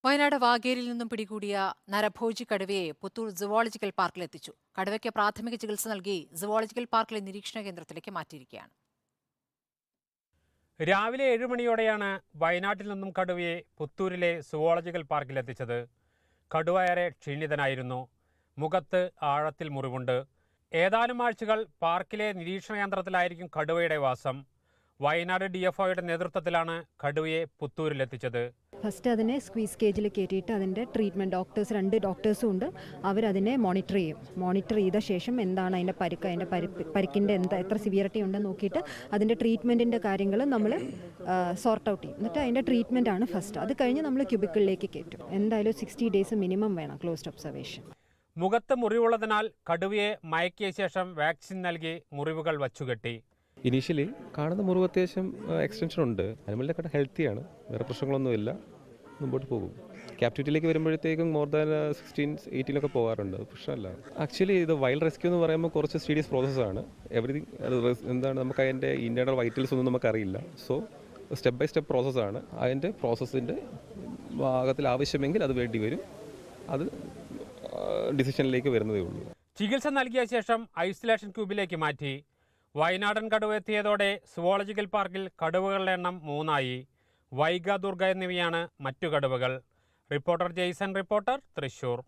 വയനാട് വാഗേരിയിൽ നിന്നും പിടികൂടിയ നരഭോജി കടുവയെ പുത്തൂർ സുവോളജിക്കൽ പാർക്കിലെത്തിച്ചു. കടുവയ്ക്ക് പ്രാഥമിക ചികിത്സ നൽകി സുവോളജിക്കൽ പാർക്കിലെ നിരീക്ഷണ കേന്ദ്രത്തിലേക്ക് മാറ്റിയിരിക്കുകയാണ്. രാവിലെ 7 മണിയോടെയാണ് വയനാട്ടിൽ നിന്നും കടുവയെ പുത്തൂരിലെ സുവോളജിക്കൽ പാർക്കിലെത്തിച്ചത്. കടുവ ഏറെ ക്ഷീണിതനായിരുന്നു. മുഖത്ത് ആഴത്തിൽ മുറിവുണ്ട്. ഏതാനും ആഴ്ചകൾ പാർക്കിലെ നിരീക്ഷണ കേന്ദ്രത്തിലായിരിക്കും കടുവയുടെ വാസം. വയനാട് DFOയുടെ നേതൃത്വത്തിലാണ് കടുവയെ പുത്തൂരിലെത്തിച്ചത്. ഫസ്റ്റ് അതിനെ സ്ക്വീസ് കേജിൽ കയറ്റിയിട്ട് അതിൻ്റെ ട്രീറ്റ്മെൻറ്റ് രണ്ട് ഡോക്ടേഴ്സും ഉണ്ട്. അവരതിനെ മോണിറ്റർ ചെയ്യും. മോണിറ്റർ ചെയ്ത ശേഷം എന്താണ് അതിൻ്റെ പരിക്കിൻ്റെ എത്ര സിവിയറിറ്റി ഉണ്ടെന്ന് നോക്കിയിട്ട് അതിൻ്റെ ട്രീറ്റ്മെൻറ്റിൻ്റെ കാര്യങ്ങൾ നമ്മൾ സോർട്ട് ഔട്ട് ചെയ്യും. എന്നിട്ട് അതിൻ്റെ ട്രീറ്റ്മെൻറ്റ് ആണ് ഫസ്റ്റ്. അത് കഴിഞ്ഞ് നമ്മൾ ക്യൂബിക്കിളിലേക്ക് കയറ്റും. എന്തായാലും 60 ഡേയ്സ് മിനിമം വേണം ക്ലോസ്ഡ് ഒബ്സർവേഷൻ. മുഖത്ത് മുറിവുള്ളതിനാൽ കടുവയെ മയക്കിയ ശേഷം വാക്സിൻ നൽകി മുറിവുകൾ വച്ചുകെട്ടി. ഇനീഷ്യലി കാണുന്ന മുറിവ് അത്യാവശ്യം എക്സ്റ്റൻഷൻ ഉണ്ട്. അനിമലിൻ്റെ കട ഹെൽത്തിയാണ്, വേറെ പ്രശ്നങ്ങളൊന്നുമില്ല, മുമ്പോട്ട് പോകും. ക്യാപ്റ്റിവിറ്റിയിലേക്ക് വരുമ്പോഴത്തേക്കും മോർ ദാൻ 16-18 പോകാറുണ്ട്, പ്രശ്നമല്ല. ആക്ച്വലി ഇത് വൈൽഡ് റെസ്ക്യൂ എന്ന് പറയുമ്പോൾ കുറച്ച് സീരിയസ് പ്രോസസ്സാണ്. എവറിഥിങ് എന്താണ്, നമുക്ക് അതിൻ്റെ ഇൻറ്റേർണൽ വൈറ്റൽസ് ഒന്നും നമുക്കറിയില്ല. സോ സ്റ്റെപ്പ് ബൈ സ്റ്റെപ്പ് പ്രോസസ്സാണ്. അതിൻ്റെ പ്രോസസ്സിൻ്റെ ഭാഗത്തിൽ ആവശ്യമെങ്കിൽ അത് വേണ്ടി വരും. അത് ഡിസിഷനിലേക്ക് വരുന്നതേ ഉള്ളൂ. ചികിത്സ നൽകിയ ശേഷം ഐസൊലേഷൻ ക്യൂബിലേക്ക് മാറ്റി. വയനാടൻ കടുവ എത്തിയതോടെ സുവോളജിക്കൽ പാർക്കിൽ കടുവകളുടെ എണ്ണം 3 ആയി. വൈഗ, ദുർഗ എന്നിവയാണ് മറ്റു കടുവകൾ. Reporter Jason, Thrissur.